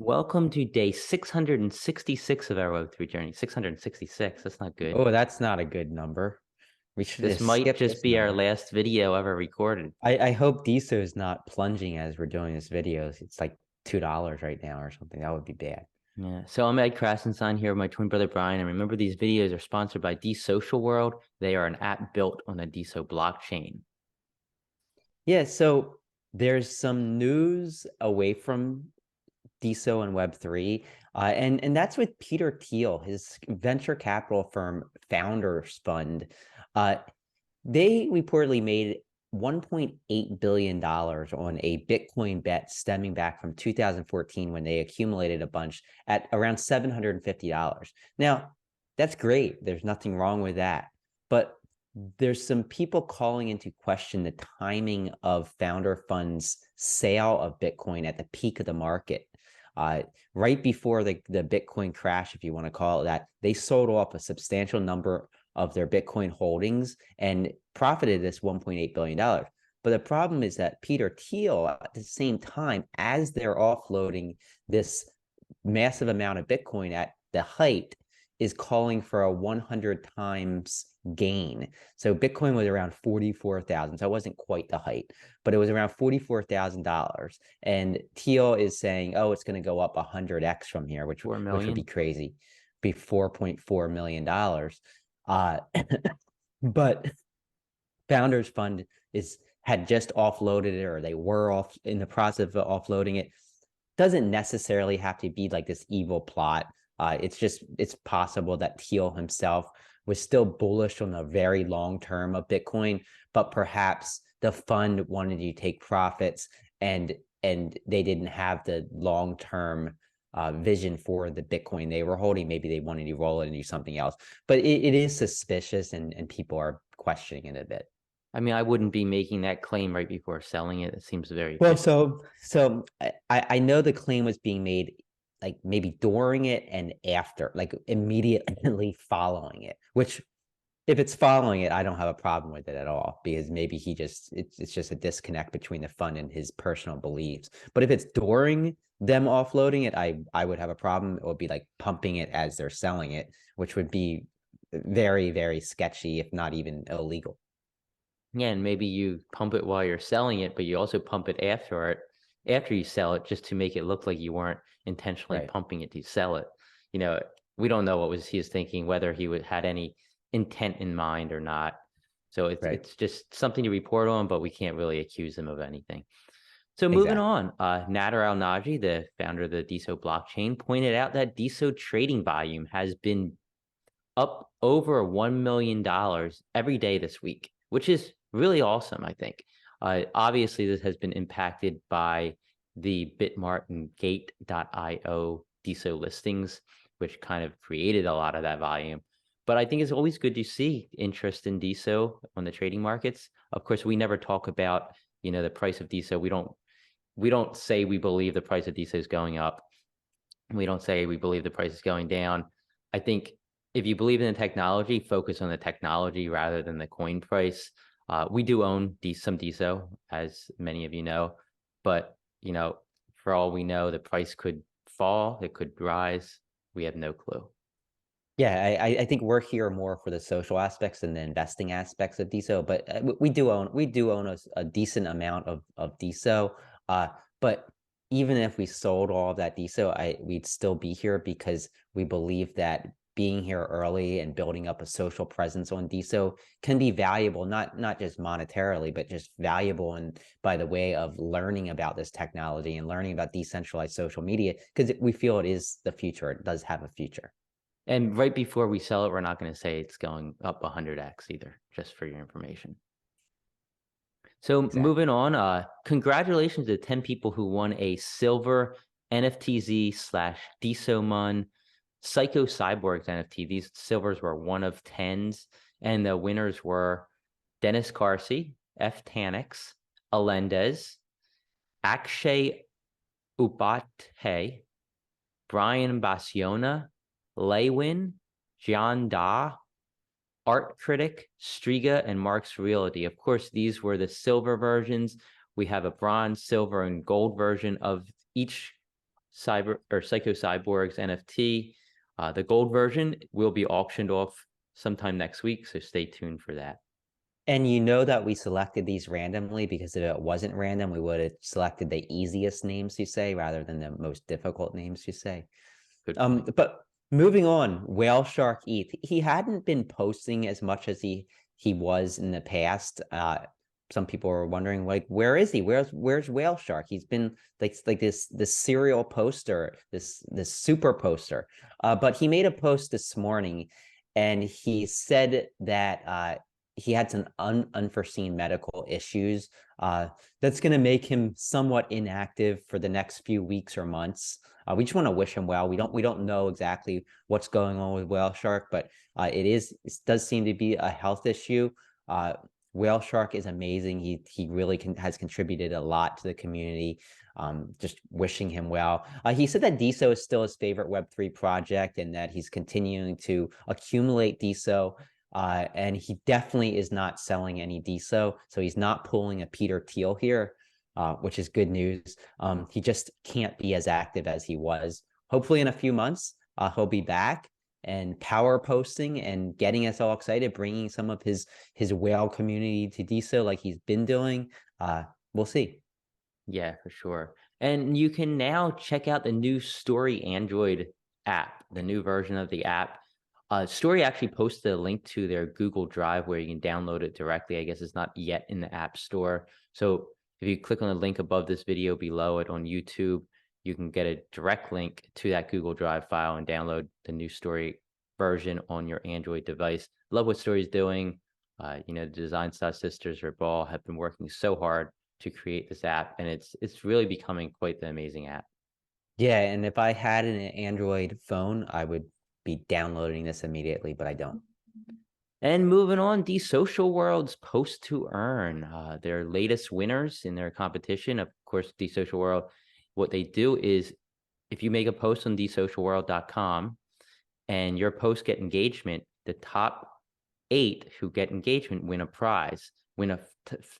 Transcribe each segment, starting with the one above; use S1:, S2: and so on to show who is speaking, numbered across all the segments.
S1: Welcome to day 666 of our Web3 journey. 666, that's not good.
S2: Oh, that's not a good number. We should
S1: This
S2: just
S1: might
S2: skip
S1: just
S2: this
S1: be our
S2: number.
S1: last video ever recorded.
S2: I hope DeSo is not plunging as we're doing this video. It's like $2 right now or something. That would be bad.
S1: Yeah. So I'm Ed Krasenstein here with my twin brother Brian. And remember, these videos are sponsored by DeSocial World. They are an app built on the DeSo blockchain.
S2: Yeah, so there's some news away from DeSo and Web3, and that's with Peter Thiel, his venture capital firm Founders Fund. Uh, They reportedly made $1.8 billion on a Bitcoin bet stemming back from 2014 when they accumulated a bunch at around $750. Now, that's great. There's nothing wrong with that. But there's some people calling into question the timing of Founder Fund's sale of Bitcoin at the peak of the market. Right before the Bitcoin crash, if you want to call it that, they sold off a substantial number of their Bitcoin holdings and profited this $1.8 billion. But the problem is that Peter Thiel, at the same time, as they're offloading this massive amount of Bitcoin at the height, is calling for a 100 times gain. So Bitcoin was around 44,000. So it wasn't quite the height, but it was around $44,000. And Thiel is saying, oh, it's going to go up 100x from here, which
S1: 4
S2: would be
S1: million.
S2: crazy, be $4.4 million. Uh, but Founders Fund had just offloaded it, or they were off in the process of offloading it. Doesn't necessarily have to be like this evil plot. It's possible that Thiel himself was still bullish on the very long term of Bitcoin, but perhaps the fund wanted to take profits and they didn't have the long term vision for the Bitcoin they were holding. Maybe they wanted to roll it and do something else. But it is suspicious, and people are questioning it a bit.
S1: I mean, I wouldn't be making that claim right before selling it. It seems very
S2: Well,
S1: fishy.
S2: so I know the claim was being made like maybe during it and after, like immediately following it, which if it's following it, I don't have a problem with it at all because maybe it's just a disconnect between the fund and his personal beliefs. But if it's during them offloading it, I would have a problem. It would be like pumping it as they're selling it, which would be very, very sketchy, if not even illegal.
S1: Yeah, and maybe you pump it while you're selling it, but you also pump it after you sell it, just to make it look like you weren't intentionally
S2: Right.
S1: pumping it to sell it. You know, we don't know he was thinking, whether had any intent in mind or not. So
S2: Right.
S1: it's just something to report on, but we can't really accuse him of anything. So moving
S2: Exactly.
S1: on, Nader Al-Naji, the founder of the DeSo blockchain, pointed out that DeSo trading volume has been up over $1 million every day this week, which is really awesome, I think. Obviously, this has been impacted by the Bitmart and Gate.io DeSo listings, which kind of created a lot of that volume. But I think it's always good to see interest in DeSo on the trading markets. Of course, we never talk about, the price of DeSo. We don't say we believe the price of DeSo is going up. We don't say we believe the price is going down. I think if you believe in the technology, focus on the technology rather than the coin price. We do own some DeSo, as many of you know, but for all we know, the price could fall, it could rise. We have no clue.
S2: Yeah, I think we're here more for the social aspects and the investing aspects of DeSo, but we do own a decent amount of DeSo. But even if we sold all of that DeSo, we'd still be here because we believe that being here early and building up a social presence on DeSo can be valuable, not just monetarily, but just valuable and by the way of learning about this technology and learning about decentralized social media, because we feel it is the future. It does have a future.
S1: And right before we sell it, we're not going to say it's going up 100x either, just for your information. So
S2: Exactly.
S1: moving on, congratulations to 10 people who won a silver NFTZ/DeSoMon Psycho Cyborgs NFT. These silvers were one of tens, and the winners were Dennis Carsey, F. Tanix, Alendez, Akshay Upadhyay, Brian Basiona, Lewin, John Da, Art Critic, Striga, and Mark's Realty. Of course, these were the silver versions. We have a bronze, silver, and gold version of each Psycho Cyborg's NFT. The gold version will be auctioned off sometime next week, so stay tuned for that.
S2: And you know that we selected these randomly because if it wasn't random, we would have selected the easiest names to say rather than the most difficult names to say.
S1: Good point.
S2: But moving on, WhaleShark ETH. He hadn't been posting as much as he was in the past. Some people were wondering, like, where is he? Where's WhaleShark? He's been like this serial poster, this super poster. But he made a post this morning, and he said that he had some unforeseen medical issues that's going to make him somewhat inactive for the next few weeks or months. We just want to wish him well. We don't know exactly what's going on with WhaleShark, but it does seem to be a health issue. WhaleShark is amazing. He really has contributed a lot to the community. Just wishing him well. He said that DeSo is still his favorite Web3 project and that he's continuing to accumulate DeSo. And he definitely is not selling any DeSo, so he's not pulling a Peter Thiel here, which is good news. He just can't be as active as he was. Hopefully in a few months, he'll be back and power posting and getting us all excited, bringing some of his whale community to DeSo like he's been doing. We'll see.
S1: Yeah, for sure. And you can now check out the new Story Android app, the new version of the app. Story actually posted a link to their Google Drive where you can download it directly. I guess it's not yet in the App Store. So if you click on the link above this video below it on YouTube, you can get a direct link to that Google Drive file and download the new Story version on your Android device. Love what Story's doing. The Design Style Sisters or Ball have been working so hard to create this app, and it's really becoming quite the amazing app.
S2: Yeah, and if I had an Android phone, I would be downloading this immediately, but I don't.
S1: And moving on, DeSocial World's Post to Earn, their latest winners in their competition. Of course, DeSocial World, what they do is if you make a post on DeSocialWorld.com and your posts get engagement, the top 8 who get engagement win a prize,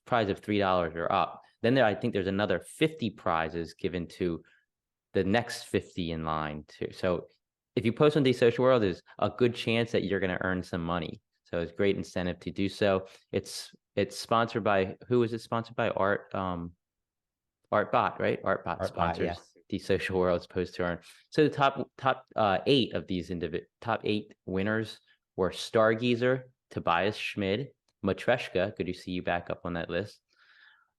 S1: prize of $3 or up. Then I think there's another 50 prizes given to the next 50 in line too. So if you post on DeSocial World, there's a good chance that you're going to earn some money. So it's great incentive to do so. It's sponsored by, who is it sponsored by? Artbot, right? Artbot sponsors DeSocial World's Post to Earn. So the top 8 of these top 8 winners were Stargazer, Tobias Schmid, Matreshka, good to see you back up on that list,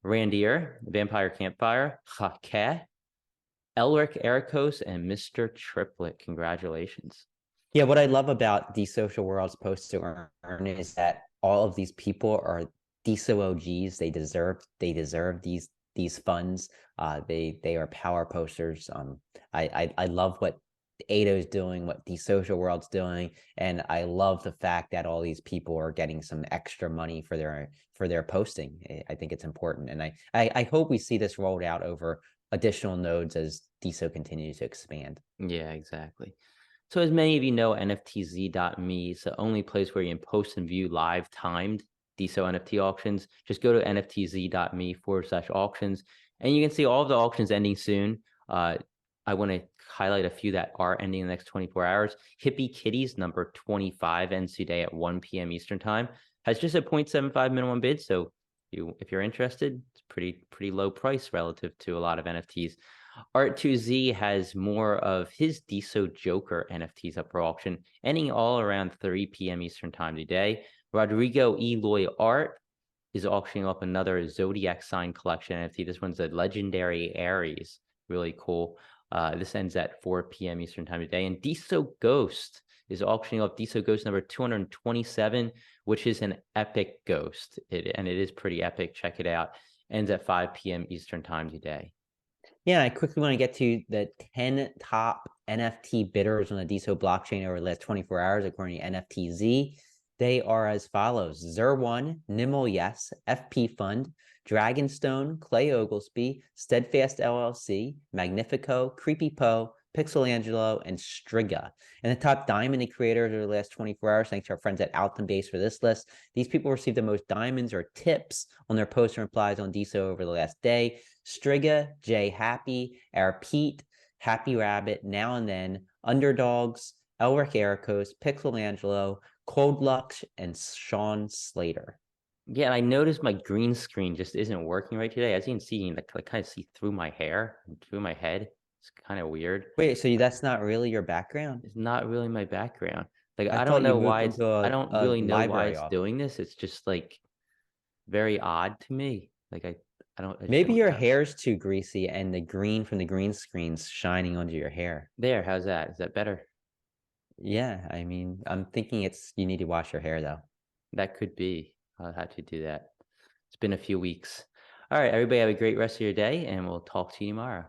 S1: Randier, Vampire Campfire, Hake, Elric Ericos, and Mr. Triplet. Congratulations.
S2: Yeah, what I love about DeSocial World's Post to Earn is that all of these people are DeSo OGs. They deserve these funds. They are power posters. I love what Ado's doing, what DeSocial World's doing, and I love the fact that all these people are getting some extra money for their posting. I think it's important, and I hope we see this rolled out over additional nodes as DeSo continues to expand.
S1: Yeah, exactly. So as many of you know, nftz.me is the only place where you can post and view live timed DeSo NFT auctions. Just go to nftz.me/auctions, and you can see all of the auctions ending soon. I want to highlight a few that are ending in the next 24 hours. Hippie Kitties number 25 ends today at 1 p.m. Eastern time. Has just a 0.75 minimum bid, so if you're interested, it's pretty low price relative to a lot of NFTs. Art2Z has more of his DeSo Joker NFTs up for auction, ending all around 3 p.m. Eastern time today. Rodrigo Eloy Art is auctioning up another Zodiac sign collection NFT. This one's a legendary Aries, really cool. This ends at 4 p.m. Eastern time today. And DeSo Ghost is auctioning up DeSo Ghost number 227, which is an epic ghost. And it is pretty epic. Check it out. Ends at 5 p.m. Eastern time today.
S2: Yeah, I quickly want to get to the 10 top NFT bidders on the DeSo blockchain over the last 24 hours, according to NFTZ. They are as follows: Zer1, Nimble Yes, FP Fund, Dragonstone, Clay Oglesby, Steadfast LLC, Magnifico, Creepy Poe, Pixelangelo, and Striga. And the top diamond creators over the last 24 hours, thanks to our friends at Alton-Base for this list. These people received the most diamonds or tips on their posts and replies on DeSo over the last day. Striga, Jay Happy, Air Pete, Happy Rabbit, Now and Then, Underdogs, Elric Ericos, Pixelangelo, Cold Lux, and Sean Slater.
S1: Yeah, I noticed my green screen just isn't working right today. As you can see, I kind of see through my hair and through my head. It's kind of weird.
S2: Wait, so that's not really your background?
S1: It's not really my background. Like
S2: I
S1: I don't
S2: thought you
S1: know
S2: moved
S1: why
S2: into
S1: I
S2: a,
S1: don't
S2: a
S1: really know why
S2: library
S1: it's
S2: office.
S1: doing this. It's just like very odd to me. I just
S2: Maybe
S1: don't
S2: your
S1: know.
S2: hair's too greasy and the green from the green screen's shining onto your hair.
S1: There, how's that? Is that better?
S2: Yeah, I mean, I'm thinking you need to wash your hair though.
S1: That could be. I'll have to do that. It's been a few weeks. All right, everybody have a great rest of your day, and we'll talk to you tomorrow.